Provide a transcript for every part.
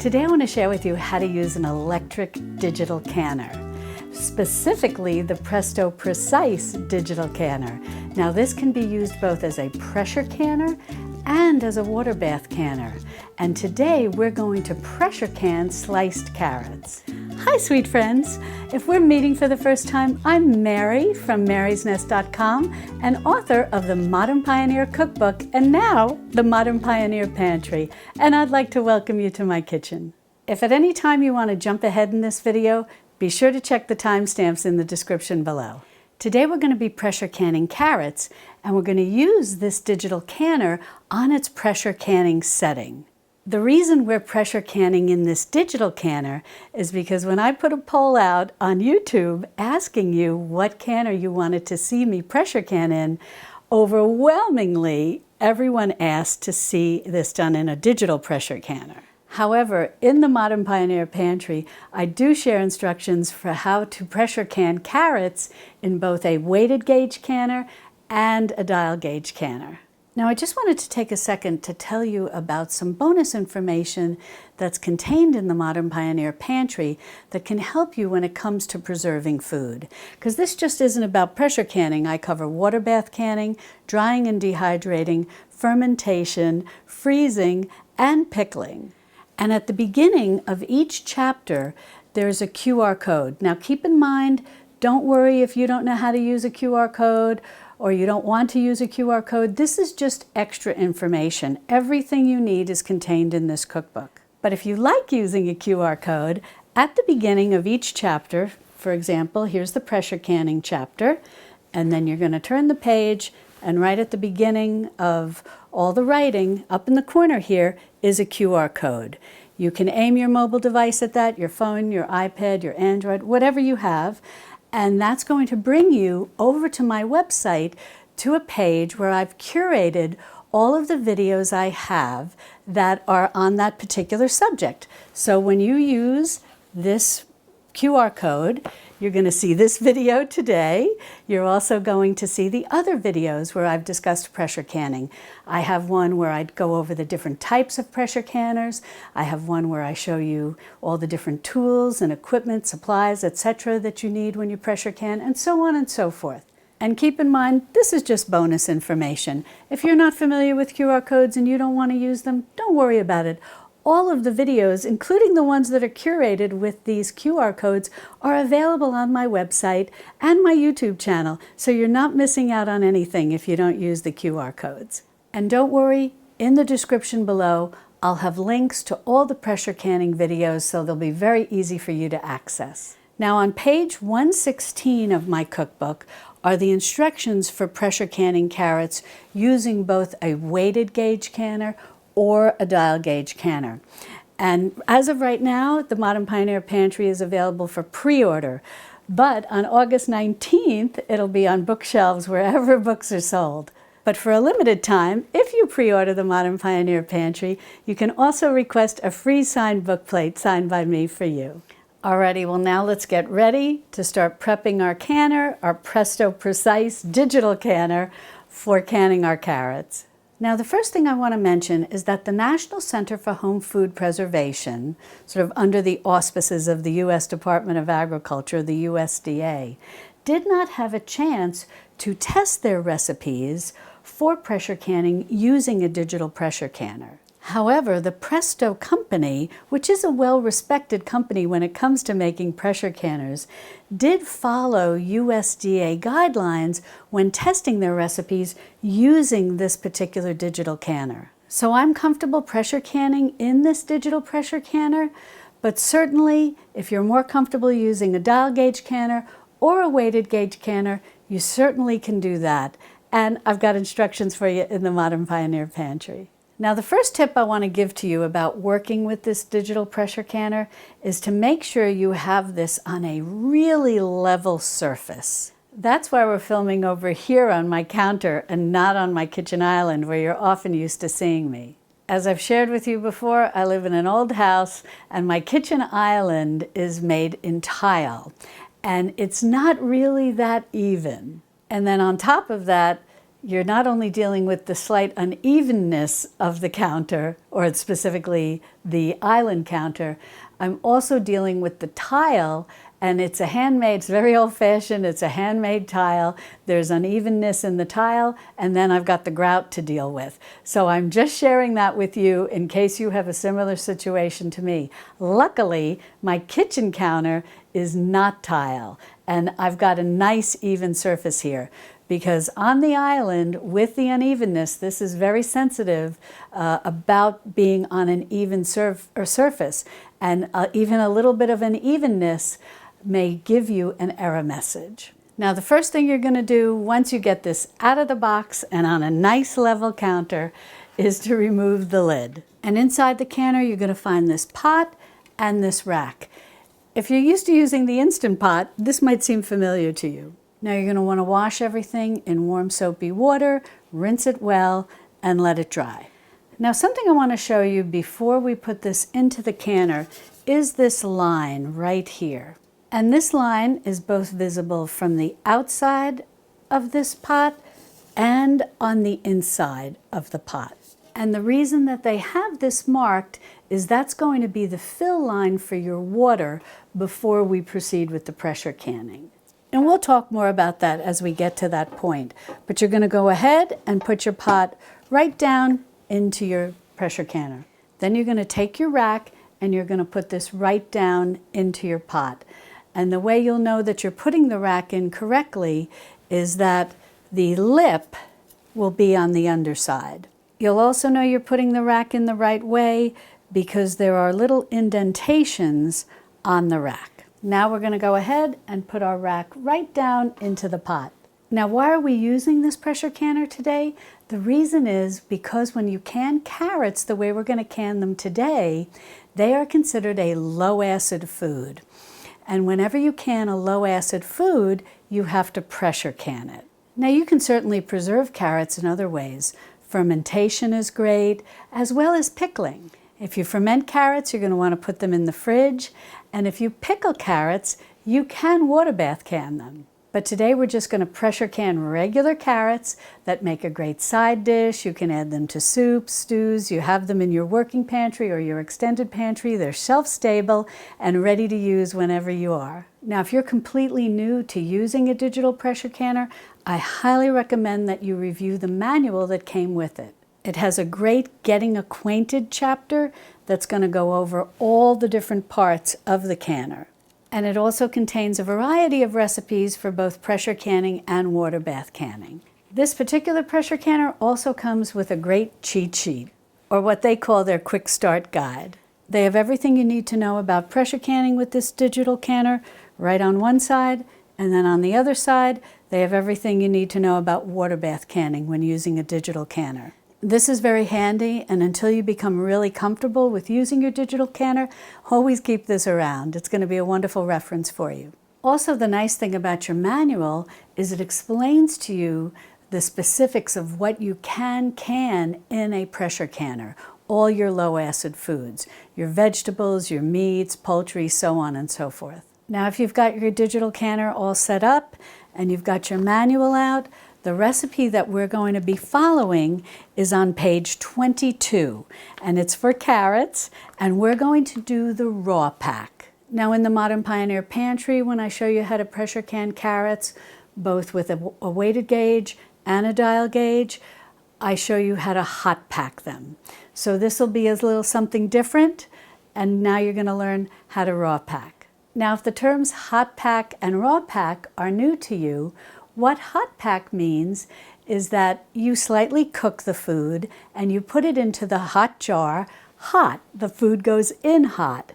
Today I want to share with you how to use an electric digital canner, specifically the Presto Precise digital canner. Now this can be used both as a pressure canner and as a water bath canner. And today we're going to pressure can sliced carrots. Hi sweet friends! If we're meeting for the first time, I'm Mary from marysnest.com and author of the Modern Pioneer Cookbook and now the Modern Pioneer Pantry. And I'd like to welcome you to my kitchen. If at any time you want to jump ahead in this video, be sure to check the timestamps in the description below. Today we're going to be pressure canning carrots, and we're going to use this digital canner on its pressure canning setting. The reason we're pressure canning in this digital canner is because when I put a poll out on YouTube asking you what canner you wanted to see me pressure can in, overwhelmingly everyone asked to see this done in a digital pressure canner. However, in the Modern Pioneer Pantry, I do share instructions for how to pressure can carrots in both a weighted gauge canner and a dial gauge canner. Now, I just wanted to take a second to tell you about some bonus information that's contained in the Modern Pioneer Pantry that can help you when it comes to preserving food. Because this just isn't about pressure canning. I cover water bath canning, drying and dehydrating, fermentation, freezing, and pickling. And at the beginning of each chapter, there's a QR code. Now keep in mind, don't worry if you don't know how to use a QR code or you don't want to use a QR code. This is just extra information. Everything you need is contained in this cookbook. But if you like using a QR code, at the beginning of each chapter, for example, here's the pressure canning chapter, and then you're going to turn the page, and right at the beginning of all the writing, up in the corner here, is a QR code. You can aim your mobile device at that, your phone, your iPad, your Android, whatever you have, and that's going to bring you over to my website to a page where I've curated all of the videos I have that are on that particular subject. So when you use this QR code, you're going to see this video today. You're also going to see the other videos where I've discussed pressure canning. I have one where I'd go over the different types of pressure canners. I have one where I show you all the different tools and equipment, supplies, etc. that you need when you pressure can, and so on and so forth. And keep in mind, this is just bonus information. If you're not familiar with QR codes and you don't want to use them, don't worry about it. All of the videos, including the ones that are curated with these QR codes, are available on my website and my YouTube channel, so you're not missing out on anything if you don't use the QR codes. And don't worry, in the description below, I'll have links to all the pressure canning videos, so they'll be very easy for you to access. Now on page 116 of my cookbook are the instructions for pressure canning carrots using both a weighted gauge canner or a dial gauge canner. And as of right now, the Modern Pioneer Pantry is available for pre-order. But on August 19th, it'll be on bookshelves wherever books are sold. But for a limited time, if you pre-order the Modern Pioneer Pantry, you can also request a free signed bookplate signed by me for you. Alrighty, well now let's get ready to start prepping our canner, our Presto Precise digital canner, for canning our carrots. Now, the first thing I want to mention is that the National Center for Home Food Preservation, sort of under the auspices of the U.S. Department of Agriculture, the USDA, did not have a chance to test their recipes for pressure canning using a digital pressure canner. However, the Presto company, which is a well-respected company when it comes to making pressure canners, did follow USDA guidelines when testing their recipes using this particular digital canner. So I'm comfortable pressure canning in this digital pressure canner, but certainly if you're more comfortable using a dial gauge canner or a weighted gauge canner, you certainly can do that. And I've got instructions for you in the Modern Pioneer Pantry. Now, the first tip I want to give to you about working with this digital pressure canner is to make sure you have this on a really level surface. That's why we're filming over here on my counter and not on my kitchen island where you're often used to seeing me. As I've shared with you before, I live in an old house and my kitchen island is made in tile, and it's not really that even. And then on top of that, you're not only dealing with the slight unevenness of the counter, or specifically the island counter, I'm also dealing with the tile, and it's a handmade, it's very old-fashioned, it's a handmade tile. There's unevenness in the tile, and then I've got the grout to deal with. So I'm just sharing that with you in case you have a similar situation to me. Luckily, my kitchen counter is not tile, and I've got a nice even surface here, because on the island with the unevenness, this is very sensitive about being on an even surface, and even a little bit of unevenness may give you an error message. Now, the first thing you're going to do once you get this out of the box and on a nice level counter is to remove the lid. And inside the canner, you're going to find this pot and this rack. If you're used to using the Instant Pot, this might seem familiar to you. Now you're going to want to wash everything in warm soapy water, rinse it well, and let it dry. Now, something I want to show you before we put this into the canner is this line right here. And this line is both visible from the outside of this pot and on the inside of the pot. And the reason that they have this marked is that's going to be the fill line for your water before we proceed with the pressure canning. And we'll talk more about that as we get to that point. But you're going to go ahead and put your pot right down into your pressure canner. Then you're going to take your rack and you're going to put this right down into your pot. And the way you'll know that you're putting the rack in correctly is that the lip will be on the underside. You'll also know you're putting the rack in the right way because there are little indentations on the rack. Now we're going to go ahead and put our rack right down into the pot. Now, why are we using this pressure canner today? The reason is because when you can carrots the way we're going to can them today, they are considered a low acid food. And whenever you can a low acid food, you have to pressure can it. Now, you can certainly preserve carrots in other ways. Fermentation is great, as well as pickling. If you ferment carrots, you're going to want to put them in the fridge. And if you pickle carrots, you can water bath can them. But today we're just going to pressure can regular carrots that make a great side dish. You can add them to soups, stews. You have them in your working pantry or your extended pantry. They're shelf-stable and ready to use whenever you are. Now, if you're completely new to using a digital pressure canner, I highly recommend that you review the manual that came with it. It has a great Getting Acquainted chapter that's going to go over all the different parts of the canner. And it also contains a variety of recipes for both pressure canning and water bath canning. This particular pressure canner also comes with a great cheat sheet, or what they call their quick start guide. They have everything you need to know about pressure canning with this digital canner right on one side, and then on the other side, they have everything you need to know about water bath canning when using a digital canner. This is very handy, and until you become really comfortable with using your digital canner, always keep this around. It's going to be a wonderful reference for you. Also, the nice thing about your manual is it explains to you the specifics of what you can in a pressure canner, all your low acid foods, your vegetables, your meats, poultry, so on and so forth. Now, if you've got your digital canner all set up and you've got your manual out, the recipe that we're going to be following is on page 22, and it's for carrots, and we're going to do the raw pack. Now, in the Modern Pioneer Pantry, when I show you how to pressure can carrots, both with a weighted gauge and a dial gauge, I show you how to hot pack them. So this will be a little something different, and now you're going to learn how to raw pack. Now, if the terms hot pack and raw pack are new to you, what hot pack means is that you slightly cook the food and you put it into the hot jar, hot. The food goes in hot,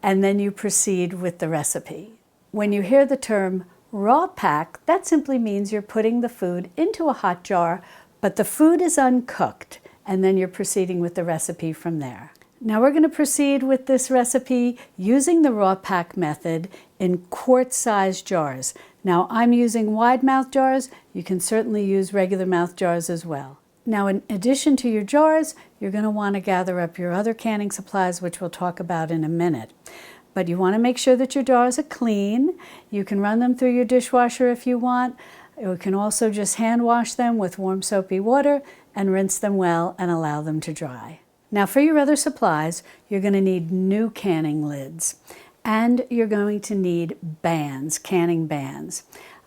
and then you proceed with the recipe. When you hear the term raw pack, that simply means you're putting the food into a hot jar, but the food is uncooked, and then you're proceeding with the recipe from there. Now we're going to proceed with this recipe using the raw pack method in quart-sized jars. Now I'm using wide mouth jars. You can certainly use regular mouth jars as well. Now, in addition to your jars, you're going to want to gather up your other canning supplies, which we'll talk about in a minute. But you want to make sure that your jars are clean. You can run them through your dishwasher if you want. We can also just hand wash them with warm soapy water and rinse them well and allow them to dry. Now for your other supplies, you're going to need new canning lids, and you're going to need bands, canning bands.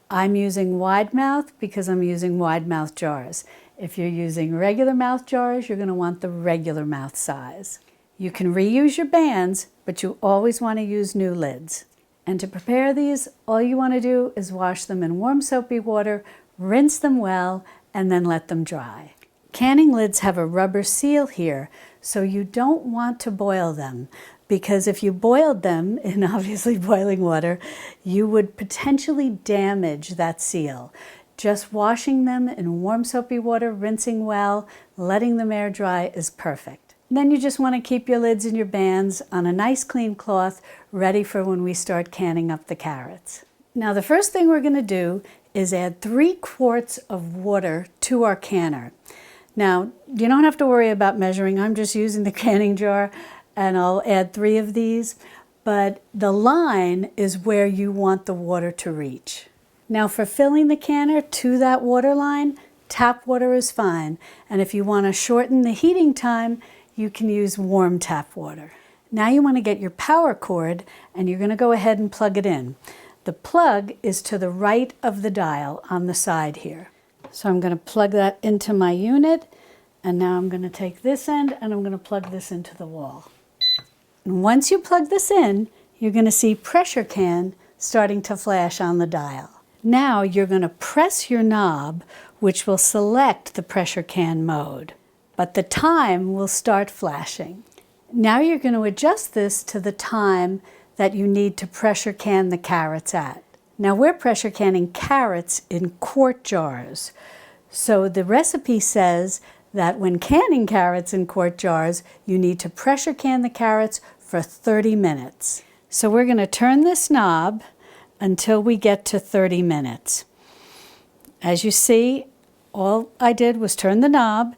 I'm using wide mouth because I'm using wide mouth jars. If you're using regular mouth jars, you're going to want the regular mouth size. You can reuse your bands, but you always want to use new lids. And to prepare these, all you want to do is wash them in warm soapy water, rinse them well, and then let them dry. Canning lids have a rubber seal here, so you don't want to boil them, because if you boiled them in obviously boiling water, you would potentially damage that seal. Just washing them in warm soapy water, rinsing well, letting them air dry is perfect. Then you just want to keep your lids and your bands on a nice clean cloth, ready for when we start canning up the carrots. Now the first thing we're going to do is add 3 quarts of water to our canner. Now, you don't have to worry about measuring. I'm just using the canning jar, and I'll add 3 of these. But the line is where you want the water to reach. Now, for filling the canner to that water line, tap water is fine. And if you want to shorten the heating time, you can use warm tap water. Now you want to get your power cord, and you're going to go ahead and plug it in. The plug is to the right of the dial on the side here. So I'm going to plug that into my unit, and now I'm going to take this end and I'm going to plug this into the wall. And once you plug this in, you're going to see pressure can starting to flash on the dial. Now you're going to press your knob, which will select the pressure can mode, but the time will start flashing. Now you're going to adjust this to the time that you need to pressure can the carrots at. Now we're pressure canning carrots in quart jars. So the recipe says that when canning carrots in quart jars, you need to pressure can the carrots for 30 minutes. So we're going to turn this knob until we get to 30 minutes. As you see, all I did was turn the knob,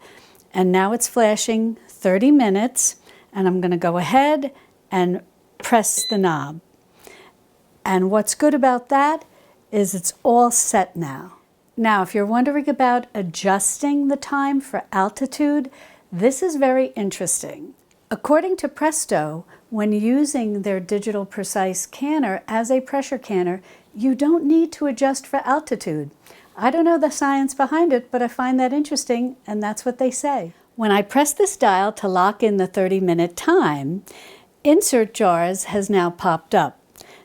and now it's flashing 30 minutes, and I'm going to go ahead and press the knob. And what's good about that is it's all set now. Now, if you're wondering about adjusting the time for altitude, this is very interesting. According to Presto, when using their Digital Precise canner as a pressure canner, you don't need to adjust for altitude. I don't know the science behind it, but I find that interesting, and that's what they say. When I press this dial to lock in the 30-minute time, Insert Jars has now popped up.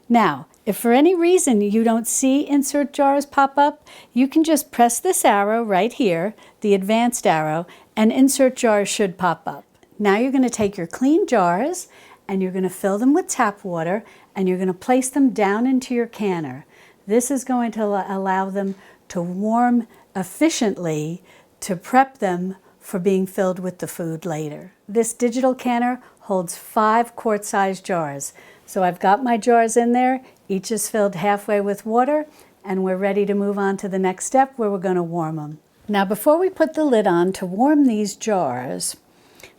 Now, if for any reason you don't see Insert Jars pop up, you can just press this arrow right here, the advanced arrow, and Insert Jars should pop up. Now you're going to take your clean jars and you're going to fill them with tap water, and you're going to place them down into your canner. This is going to allow them to warm efficiently to prep them for being filled with the food later. This digital canner holds 5 quart-sized jars. So I've got my jars in there, each is filled halfway with water, and we're ready to move on to the next step where we're going to warm them. Now before we put the lid on to warm these jars,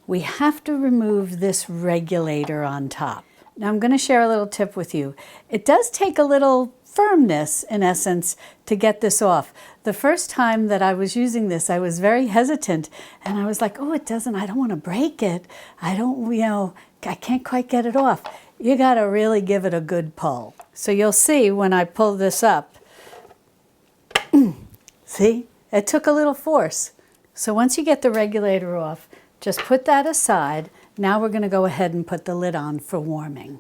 we have to remove this regulator on top. Now I'm going to share a little tip with you. It does take a little firmness, in essence, to get this off. The first time that I was using this, I was very hesitant, and I was like, oh, I don't want to break it. I can't quite get it off. You got to really give it a good pull. So you'll see when I pull this up, see, it took a little force. So once you get the regulator off, just put that aside. Now we're going to go ahead and put the lid on for warming.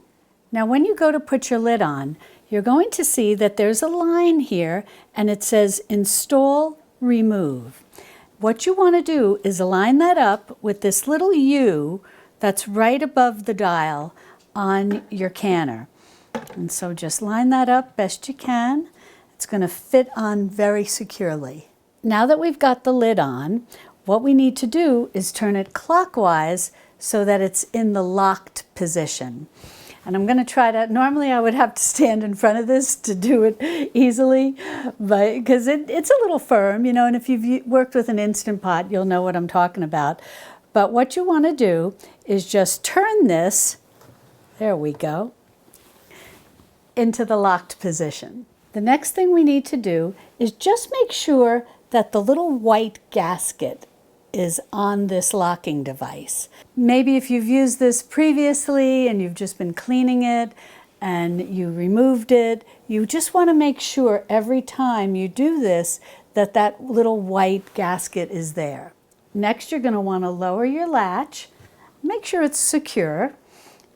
Now when you go to put your lid on, you're going to see that there's a line here, and it says Install, Remove. What you want to do is line that up with this little U that's right above the dial on your canner. And so just line that up best you can. It's going to fit on very securely. Now that we've got the lid on, what we need to do is turn it clockwise so that it's in the locked position. And I'm going to try to, normally I would have to stand in front of this to do it easily, but because it's a little firm, and if you've worked with an Instant Pot, you'll know what I'm talking about. But what you want to do is just turn this, there we go, into the locked position. The next thing we need to do is just make sure that the little white gasket is on this locking device. Maybe if you've used this previously and you've just been cleaning it and you removed it, you just want to make sure every time you do this that that little white gasket is there. Next, you're going to want to lower your latch, make sure it's secure,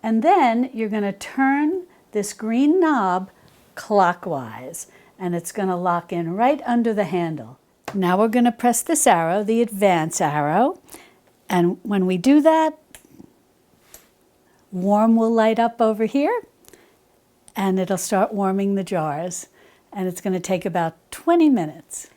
and then you're going to turn this green knob clockwise, and it's going to lock in right under the handle. Now we're going to press this arrow, the advance arrow, and when we do that, warm will light up over here, and it'll start warming the jars, and it's going to take about 20 minutes.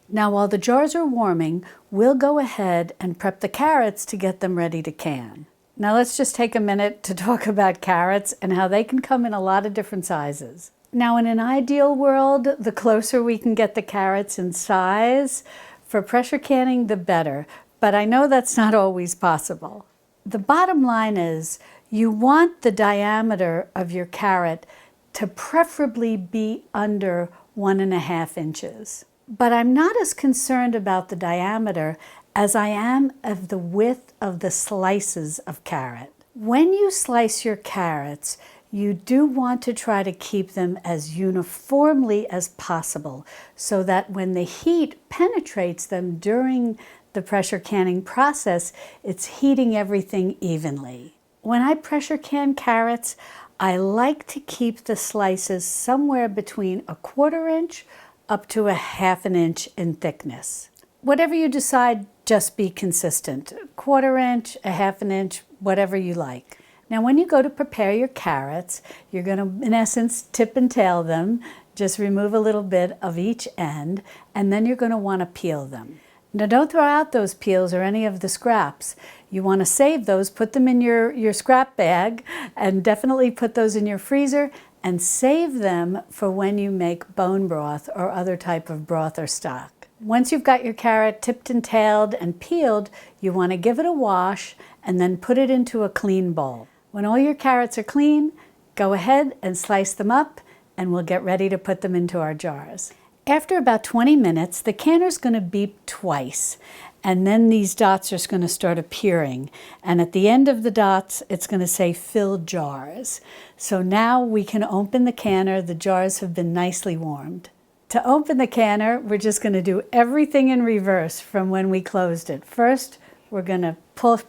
Now while the jars are warming, we'll go ahead and prep the carrots to get them ready to can. Now let's just take a minute to talk about carrots and how they can come in a lot of different sizes. Now in an ideal world, the closer we can get the carrots in size for pressure canning, the better. But I know that's not always possible. The bottom line is you want the diameter of your carrot to preferably be under 1.5 inches. But I'm not as concerned about the diameter as I am of the width of the slices of carrot. When you slice your carrots, you do want to try to keep them as uniformly as possible so that when the heat penetrates them during the pressure canning process, it's heating everything evenly. When I pressure can carrots, I like to keep the slices somewhere between 1/4 inch up to 1/2 inch in thickness. Whatever you decide, just be consistent. 1/4 inch, 1/2 inch, whatever you like. Now when you go to prepare your carrots, you're going to, in essence, tip and tail them. Just remove a little bit of each end, and then you're going to want to peel them. Now don't throw out those peels or any of the scraps. You want to save those, put them in your scrap bag, and definitely put those in your freezer and save them for when you make bone broth or other type of broth or stock. Once you've got your carrot tipped and tailed and peeled, you want to give it a wash and then put it into a clean bowl. When all your carrots are clean, go ahead and slice them up and we'll get ready to put them into our jars. After about 20 minutes, the canner's going to beep twice, and then these dots are going to start appearing. And at the end of the dots, it's going to say fill jars. So now we can open the canner. The jars have been nicely warmed. To open the canner, we're just going to do everything in reverse from when we closed it. First, we're going to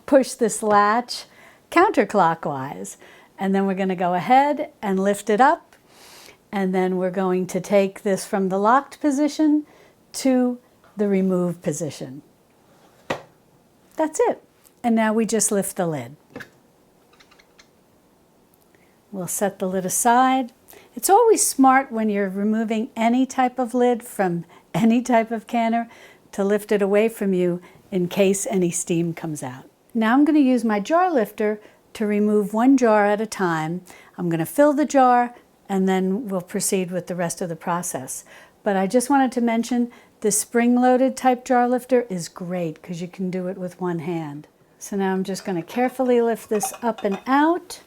push this latch counterclockwise, and then we're going to go ahead and lift it up. And then we're going to take this from the locked position to the removed position. That's it. And now we just lift the lid. We'll set the lid aside. It's always smart when you're removing any type of lid from any type of canner to lift it away from you in case any steam comes out. Now I'm going to use my jar lifter to remove one jar at a time. I'm going to fill the jar, and then we'll proceed with the rest of the process. But I just wanted to mention the spring-loaded type jar lifter is great because you can do it with one hand. So now I'm just going to carefully lift this up and out,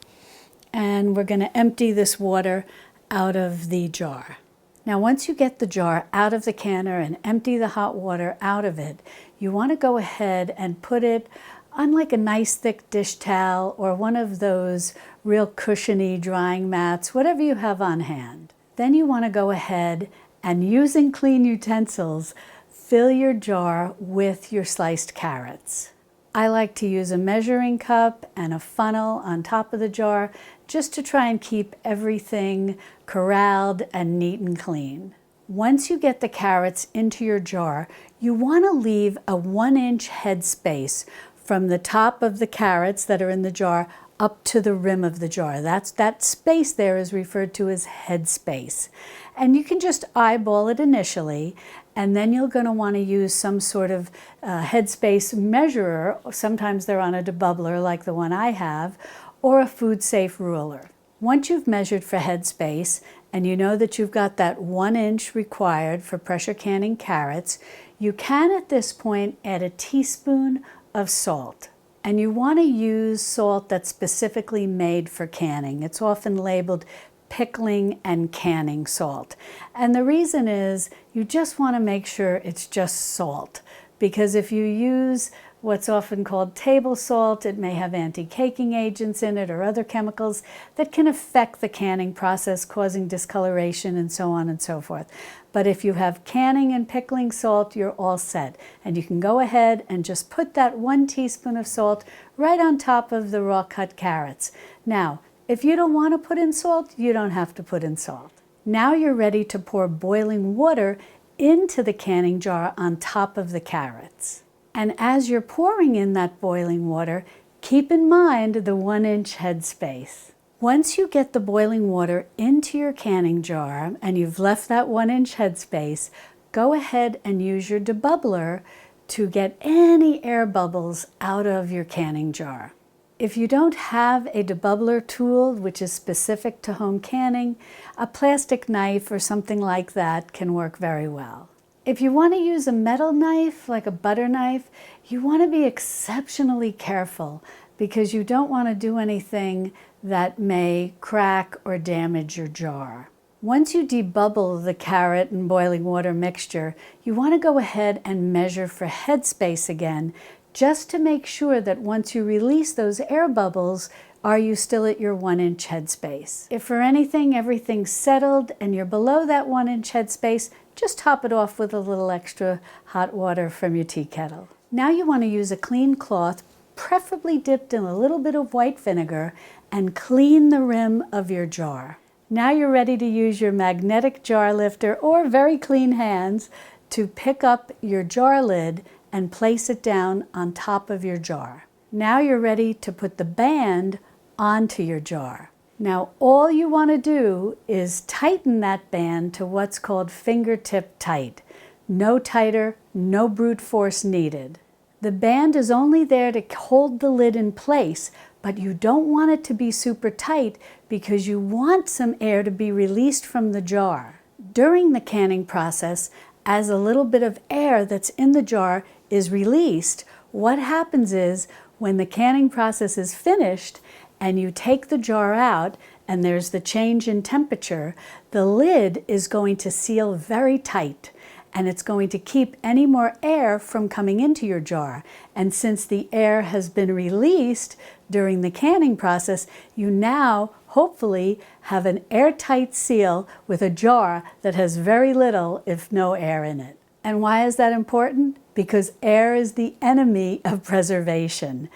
and we're going to empty this water out of the jar. Now once you get the jar out of the canner and empty the hot water out of it, you want to go ahead and put it on like a nice thick dish towel or one of those real cushiony drying mats, whatever you have on hand. Then you want to go ahead and, using clean utensils, fill your jar with your sliced carrots. I like to use a measuring cup and a funnel on top of the jar just to try and keep everything corralled and neat and clean. Once you get the carrots into your jar, you want to leave a 1-inch head space from the top of the carrots that are in the jar up to the rim of the jar. That space there is referred to as head space. And you can just eyeball it initially, and then you're going to want to use some sort of headspace measurer. Sometimes they're on a debubbler like the one I have, or a food safe ruler. Once you've measured for headspace and you know that you've got that 1 inch required for pressure canning carrots, you can at this point add a teaspoon of salt. And you want to use salt that's specifically made for canning. It's often labeled pickling and canning salt. And the reason is you just want to make sure it's just salt, because if you use what's often called table salt, it may have anti-caking agents in it or other chemicals that can affect the canning process, causing discoloration and so on and so forth. But if you have canning and pickling salt, you're all set. And you can go ahead and just put that 1 teaspoon of salt right on top of the raw cut carrots. Now, if you don't want to put in salt, you don't have to put in salt. Now you're ready to pour boiling water into the canning jar on top of the carrots. And as you're pouring in that boiling water, keep in mind the 1-inch headspace. Once you get the boiling water into your canning jar and you've left that 1-inch headspace, go ahead and use your debubbler to get any air bubbles out of your canning jar. If you don't have a debubbler tool, which is specific to home canning, a plastic knife or something like that can work very well. If you want to use a metal knife, like a butter knife, you want to be exceptionally careful because you don't want to do anything that may crack or damage your jar. Once you debubble the carrot and boiling water mixture, you want to go ahead and measure for headspace again, just to make sure that once you release those air bubbles, are you still at your 1-inch headspace? If for anything, everything's settled and you're below that 1-inch headspace, just top it off with a little extra hot water from your tea kettle. Now you want to use a clean cloth, preferably dipped in a little bit of white vinegar, and clean the rim of your jar. Now you're ready to use your magnetic jar lifter or very clean hands to pick up your jar lid and place it down on top of your jar. Now you're ready to put the band onto your jar. Now all you want to do is tighten that band to what's called fingertip tight. No tighter, no brute force needed. The band is only there to hold the lid in place, but you don't want it to be super tight because you want some air to be released from the jar. During the canning process, as a little bit of air that's in the jar is released, what happens is when the canning process is finished and you take the jar out and there's the change in temperature, the lid is going to seal very tight and it's going to keep any more air from coming into your jar. And since the air has been released during the canning process, you now hopefully have an airtight seal with a jar that has very little, if no air in it. And why is that important? Because air is the enemy of preservation.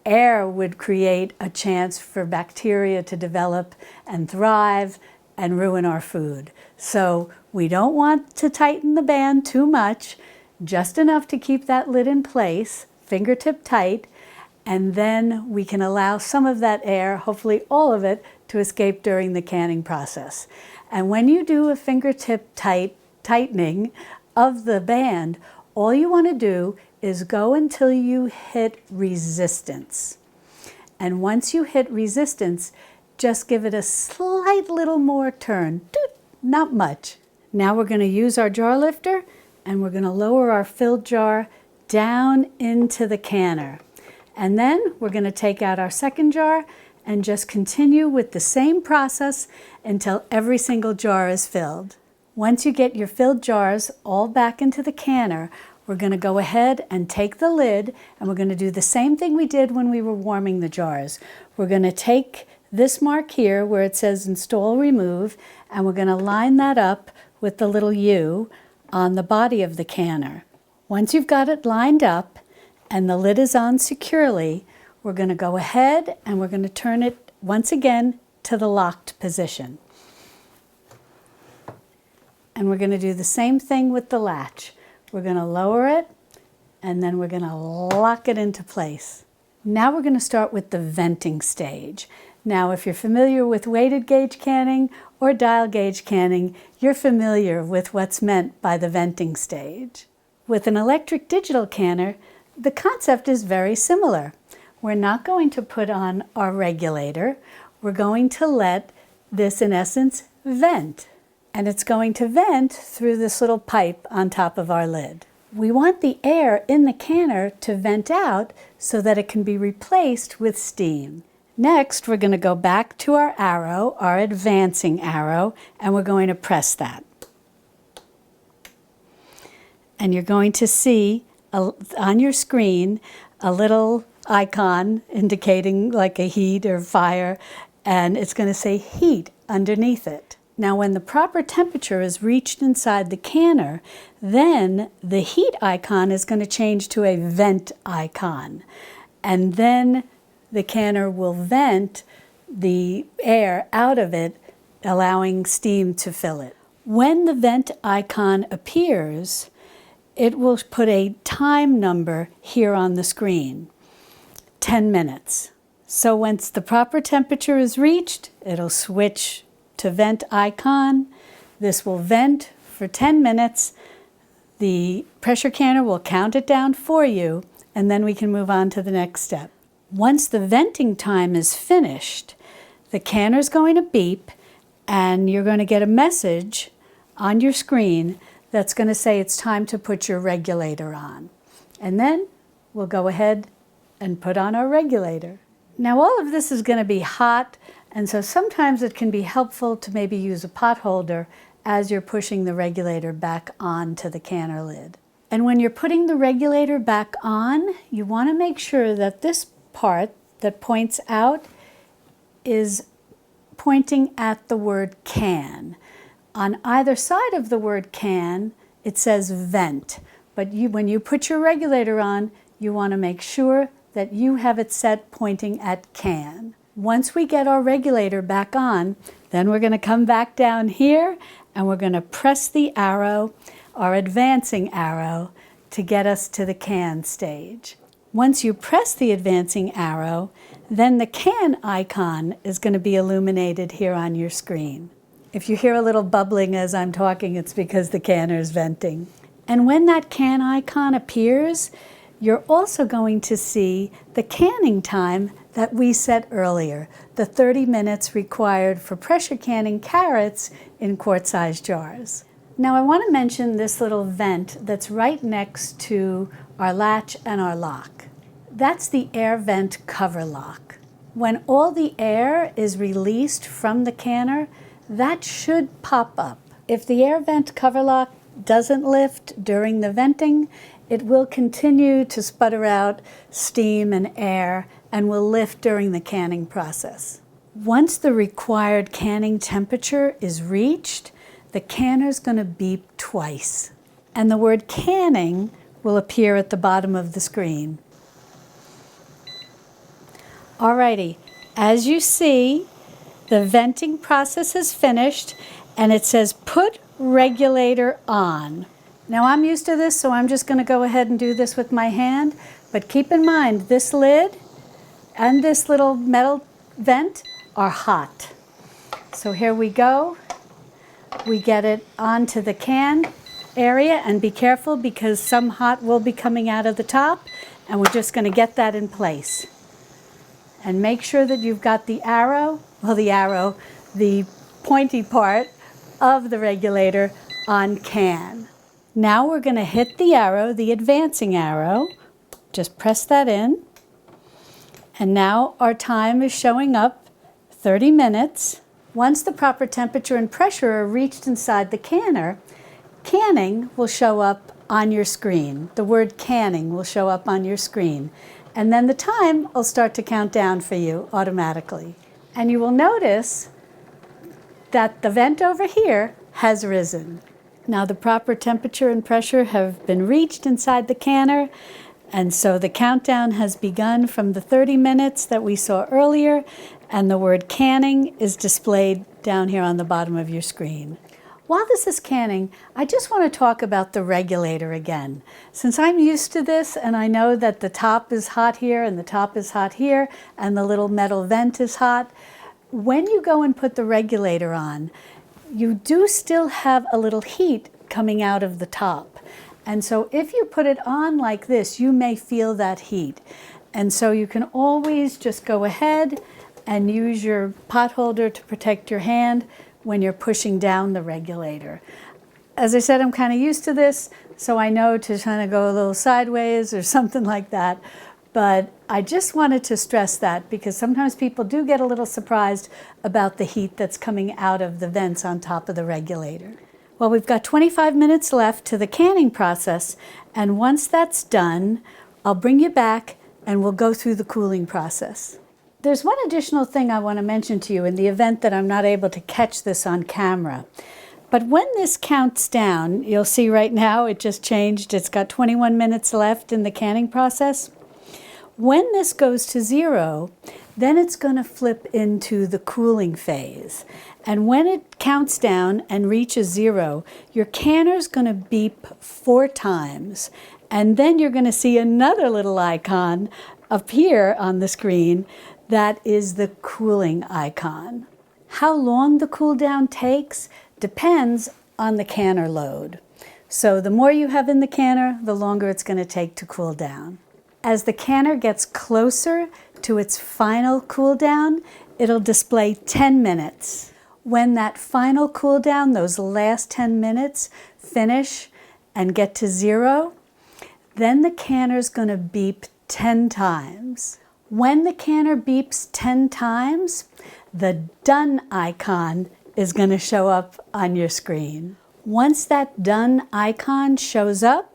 Air would create a chance for bacteria to develop and thrive and ruin our food. So we don't want to tighten the band too much, just enough to keep that lid in place, fingertip tight, and then we can allow some of that air, hopefully all of it, to escape during the canning process. And when you do a fingertip tightening of the band, all you want to do is go until you hit resistance. And once you hit resistance, just give it a slight little more turn, not much. Now we're going to use our jar lifter and we're going to lower our filled jar down into the canner. And then we're going to take out our second jar and just continue with the same process until every single jar is filled. Once you get your filled jars all back into the canner, we're going to go ahead and take the lid and we're going to do the same thing we did when we were warming the jars. We're going to take this mark here where it says install remove and we're going to line that up with the little U on the body of the canner. Once you've got it lined up and the lid is on securely, we're going to go ahead and we're going to turn it once again to the locked position. And we're going to do the same thing with the latch. We're going to lower it and then we're going to lock it into place. Now we're going to start with the venting stage. Now, if you're familiar with weighted gauge canning or dial gauge canning, you're familiar with what's meant by the venting stage. With an electric digital canner, the concept is very similar. We're not going to put on our regulator. We're going to let this, in essence, vent. And it's going to vent through this little pipe on top of our lid. We want the air in the canner to vent out so that it can be replaced with steam. Next, we're going to go back to our arrow, our advancing arrow, and we're going to press that. And you're going to see on your screen a little icon indicating like a heat or fire, and it's going to say heat underneath it. Now when the proper temperature is reached inside the canner, then the heat icon is going to change to a vent icon. And then the canner will vent the air out of it, allowing steam to fill it. When the vent icon appears, it will put a time number here on the screen, 10 minutes. So once the proper temperature is reached, it'll switch to vent icon. This will vent for 10 minutes. The pressure canner will count it down for you, and then we can move on to the next step. Once the venting time is finished, the canner is going to beep, and you're going to get a message on your screen that's going to say it's time to put your regulator on. And then we'll go ahead and put on our regulator. Now all of this is going to be hot, and so sometimes it can be helpful to maybe use a pot holder as you're pushing the regulator back onto the canner lid. And when you're putting the regulator back on, you want to make sure that this part that points out is pointing at the word can. On either side of the word can, it says vent. But when you put your regulator on, you want to make sure that you have it set pointing at can. Once we get our regulator back on, then we're going to come back down here and we're going to press the arrow, our advancing arrow, to get us to the can stage. Once you press the advancing arrow, then the can icon is going to be illuminated here on your screen. If you hear a little bubbling as I'm talking, it's because the canner is venting. And when that can icon appears, you're also going to see the canning time that we set earlier, the 30 minutes required for pressure canning carrots in quart-sized jars. Now I want to mention this little vent that's right next to our latch and our lock. That's the air vent cover lock. When all the air is released from the canner, that should pop up. If the air vent cover lock doesn't lift during the venting, it will continue to sputter out steam and air and will lift during the canning process. Once the required canning temperature is reached, the canner is going to beep twice, and the word canning will appear at the bottom of the screen. Alrighty, as you see, the venting process is finished, and it says put regulator on. Now I'm used to this, so I'm just going to go ahead and do this with my hand, but keep in mind this lid and this little metal vent are hot. So here we go. We get it onto the can area, and be careful because some hot will be coming out of the top, and we're just going to get that in place. And make sure that you've got the arrow, the pointy part of the regulator on can. Now we're going to hit the arrow, the advancing arrow. Just press that in. And now our time is showing up, 30 minutes. Once the proper temperature and pressure are reached inside the canner, canning will show up on your screen. The word canning will show up on your screen. And then the time will start to count down for you automatically. And you will notice that the vent over here has risen. Now the proper temperature and pressure have been reached inside the canner, and so the countdown has begun from the 30 minutes that we saw earlier, and the word canning is displayed down here on the bottom of your screen. While this is canning, I just want to talk about the regulator again. Since I'm used to this and I know that the top is hot here and the top is hot here and the little metal vent is hot, when you go and put the regulator on, you do still have a little heat coming out of the top. And so if you put it on like this, you may feel that heat. And so you can always just go ahead and use your pot holder to protect your hand when you're pushing down the regulator. As I said, I'm kind of used to this, so I know to kind of go a little sideways or something like that. But I just wanted to stress that because sometimes people do get a little surprised about the heat that's coming out of the vents on top of the regulator. Well, we've got 25 minutes left to the canning process, and once that's done, I'll bring you back and we'll go through the cooling process. There's one additional thing I want to mention to you in the event that I'm not able to catch this on camera. But when this counts down, you'll see right now it just changed. It's got 21 minutes left in the canning process. When this goes to 0, then it's going to flip into the cooling phase. And when it counts down and reaches 0, your canner's going to beep 4 times. And then you're going to see another little icon appear on the screen that is the cooling icon. How long the cool down takes depends on the canner load. So the more you have in the canner, the longer it's going to take to cool down. As the canner gets closer to its final cool down, it'll display 10 minutes. When that final cool down, those last 10 minutes, finish and get to 0, then the canner's going to beep 10 times. When the canner beeps 10 times, the done icon is going to show up on your screen. Once that done icon shows up,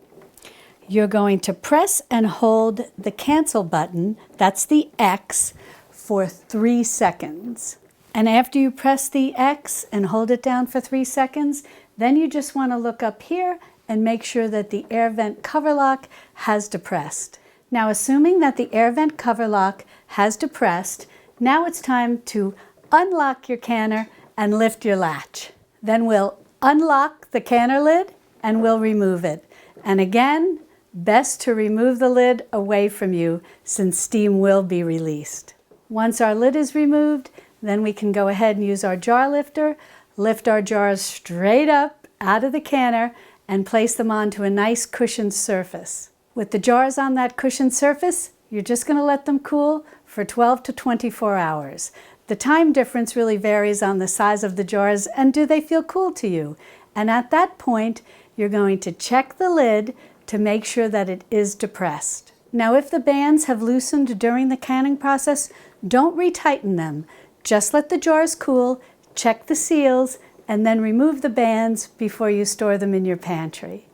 you're going to press and hold the cancel button, that's the X, for 3 seconds. And after you press the X and hold it down for 3 seconds, then you just want to look up here and make sure that the air vent cover lock has depressed. Now, assuming that the air vent cover lock has depressed, now it's time to unlock your canner and lift your latch. Then we'll unlock the canner lid and we'll remove it. And again, best to remove the lid away from you since steam will be released. Once our lid is removed, then we can go ahead and use our jar lifter, lift our jars straight up out of the canner and place them onto a nice cushioned surface. With the jars on that cushioned surface, you're just going to let them cool for 12 to 24 hours. The time difference really varies on the size of the jars and do they feel cool to you. And at that point, you're going to check the lid to make sure that it is depressed. Now, if the bands have loosened during the canning process, don't retighten them. Just let the jars cool, check the seals, and then remove the bands before you store them in your pantry,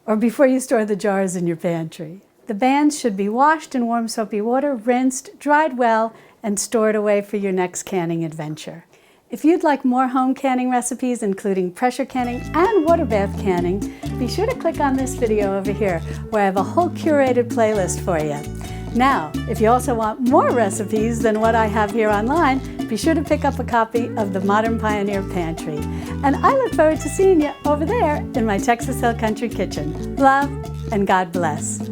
or before you store the jars in your pantry. The bands should be washed in warm soapy water, rinsed, dried well, and stored away for your next canning adventure. If you'd like more home canning recipes, including pressure canning and water bath canning, be sure to click on this video over here, where I have a whole curated playlist for you. Now, if you also want more recipes than what I have here online, be sure to pick up a copy of the Modern Pioneer Pantry. And I look forward to seeing you over there in my Texas Hill Country Kitchen. Love and God bless.